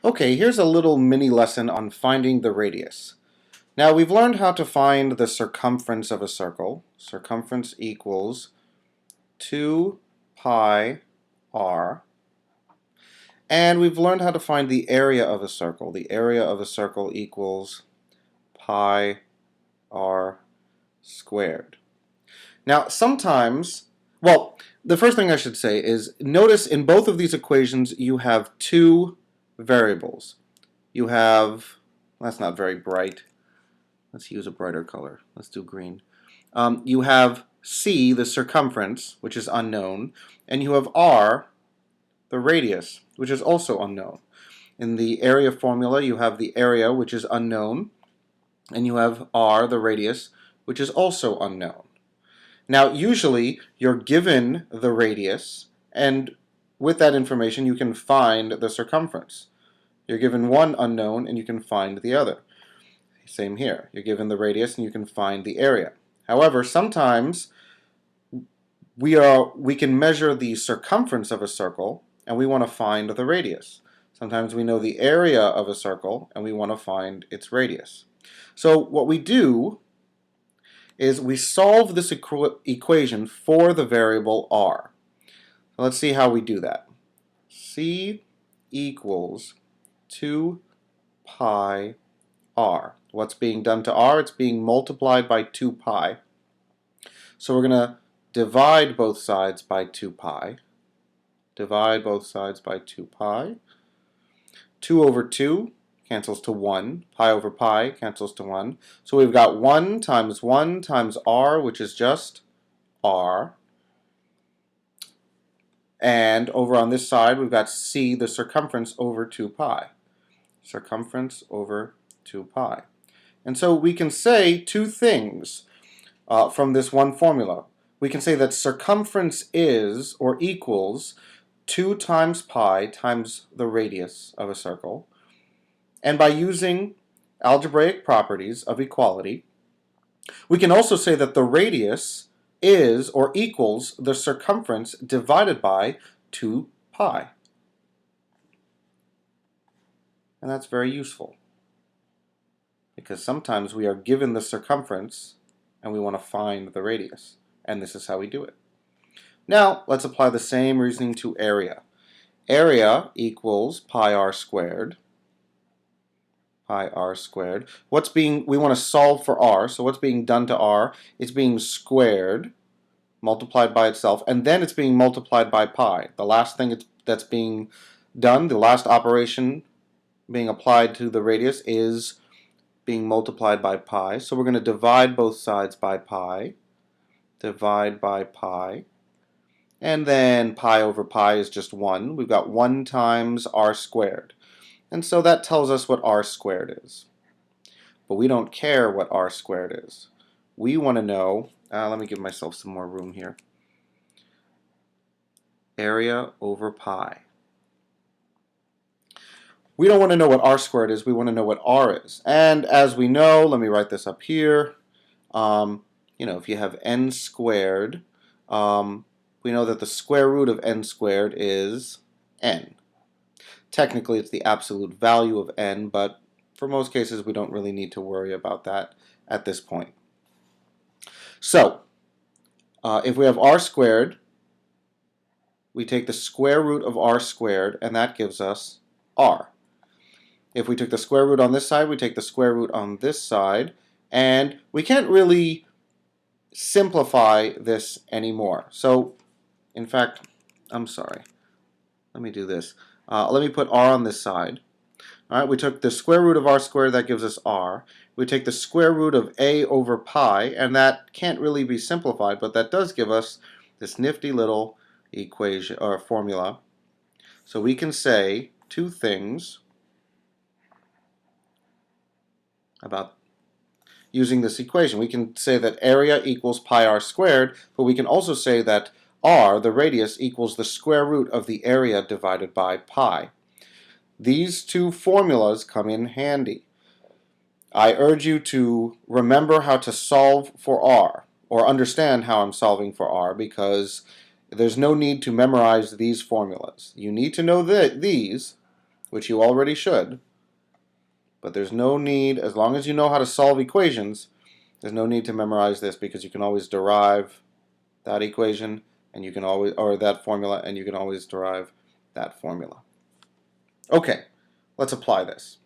Okay, here's a little mini lesson on finding the radius. Now we've learned how to find the circumference of a circle. Circumference equals 2 pi r. And we've learned how to find the area of a circle. The area of a circle equals pi r squared. Now sometimes, the first thing I should say is notice in both of these equations you have two variables. You have, that's not very bright. Let's use a brighter color. Let's do green. You have c, the circumference, which is unknown, and you have r, the radius, which is also unknown. In the area formula, you have the area, which is unknown, and you have r, the radius, which is also unknown. Now, usually, you're given the radius, and with that information, you can find the circumference. You're given one unknown, and you can find the other. Same here. You're given the radius, and you can find the area. However, sometimes we can measure the circumference of a circle, and we want to find the radius. Sometimes we know the area of a circle, and we want to find its radius. So what we do is we solve this equation for the variable r. So let's see how we do that. C equals 2 pi r. What's being done to r? It's being multiplied by 2 pi. So we're going to divide both sides by 2 pi. Divide both sides by 2 pi. 2 over 2 cancels to 1. Pi over pi cancels to 1. So we've got 1 times r, which is just r. And over on this side, we've got c, the circumference, over 2 pi. Circumference over 2 pi. And so we can say two things from this one formula. We can say that circumference is, or equals, 2 times pi times the radius of a circle. And by using algebraic properties of equality, we can also say that the radius is, or equals, the circumference divided by 2 pi. And that's very useful, because sometimes we are given the circumference and we want to find the radius, and this is how we do it. Now let's apply the same reasoning to area. Area equals pi r squared. Pi r squared. We want to solve for r, so what's being done to r? It's being squared, multiplied by itself, and then it's being multiplied by pi. The last thing that's being done, the last operation being applied to the radius, is being multiplied by pi. So we're going to divide both sides by pi. Divide by pi. And then pi over pi is just 1. We've got 1 times r squared. And so that tells us what r squared is. But we don't care what r squared is. We want to know, let me give myself some more room here. Area over pi. We don't want to know what r squared is, we want to know what r is. And as we know, let me write this up here, if you have n squared, we know that the square root of n squared is n. Technically, it's the absolute value of n, but for most cases, we don't really need to worry about that at this point. So, if we have r squared, we take the square root of r squared, and that gives us r. If we took the square root on this side, we take the square root on this side, and we can't really simplify this anymore. So, in fact, I'm sorry. Let me do this. Let me put r on this side. All right, we took the square root of r squared, that gives us r. We take the square root of a over pi, and that can't really be simplified, but that does give us this nifty little equation or formula. So we can say two things about using this equation. We can say that area equals pi r squared, but we can also say that r, the radius, equals the square root of the area divided by pi. These two formulas come in handy. I urge you to remember how to solve for r, or understand how I'm solving for r, because there's no need to memorize these formulas. You need to know these, which you already should, but there's no need, as long as you know how to solve equations, there's no need to memorize this because you can always derive that equation and you can always, or that formula, and you can always derive that formula. Okay, let's apply this.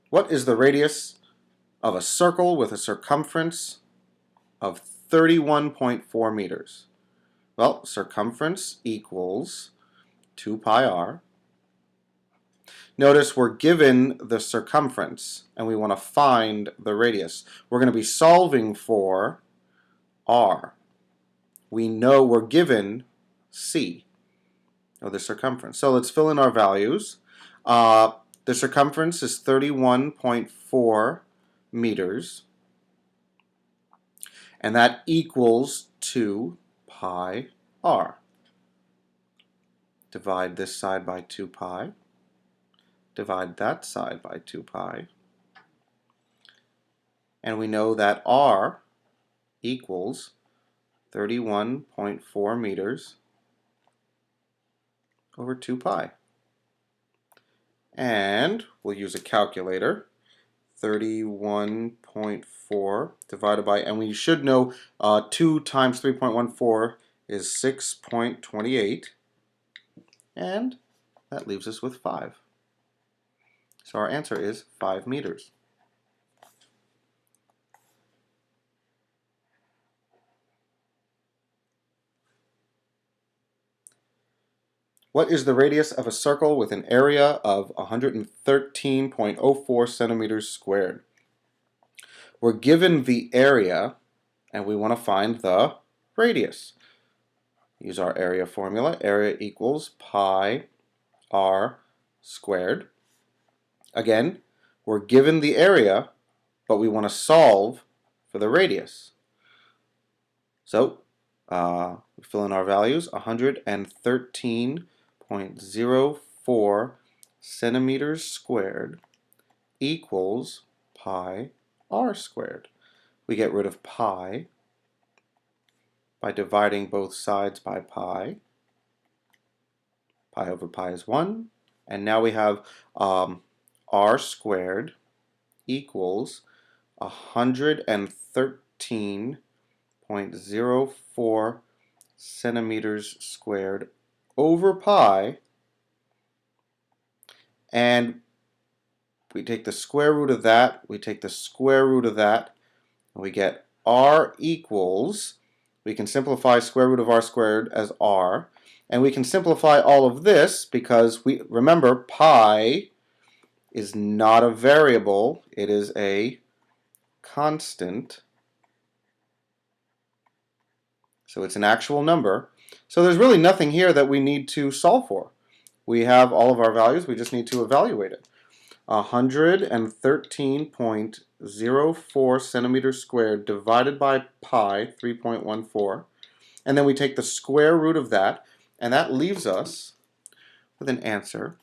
What is the radius of a circle with a circumference of 31.4 meters? Well, circumference equals 2 pi r. Notice we're given the circumference and we want to find the radius. We're going to be solving for r. We know we're given c, or the circumference. So let's fill in our values. The circumference is 31.4 meters, and that equals 2 pi r. Divide this side by 2 pi. Divide that side by 2 pi. And we know that r equals 31.4 meters over 2 pi. And we'll use a calculator. 31.4 divided by, and we should know 2 times 3.14 is 6.28, and that leaves us with 5. So our answer is 5 meters. What is the radius of a circle with an area of 113.04 centimeters squared? We're given the area and we want to find the radius. Use our area formula. Area equals pi r squared. Again, we're given the area, but we want to solve for the radius. So we fill in our values. 113.04 centimeters squared equals pi r squared. We get rid of pi by dividing both sides by pi. Pi over pi is 1. And now we have r squared equals 113.04 centimeters squared over pi, and we take the square root of that, we take the square root of that, and we get r equals, we can simplify square root of r squared as r, and we can simplify all of this because we remember pi is not a variable, it is a constant. So it's an actual number. So there's really nothing here that we need to solve for. We have all of our values, we just need to evaluate it. 113.04 centimeters squared divided by pi, 3.14. And then we take the square root of that, and that leaves us with an answer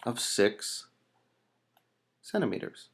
of 6 centimeters.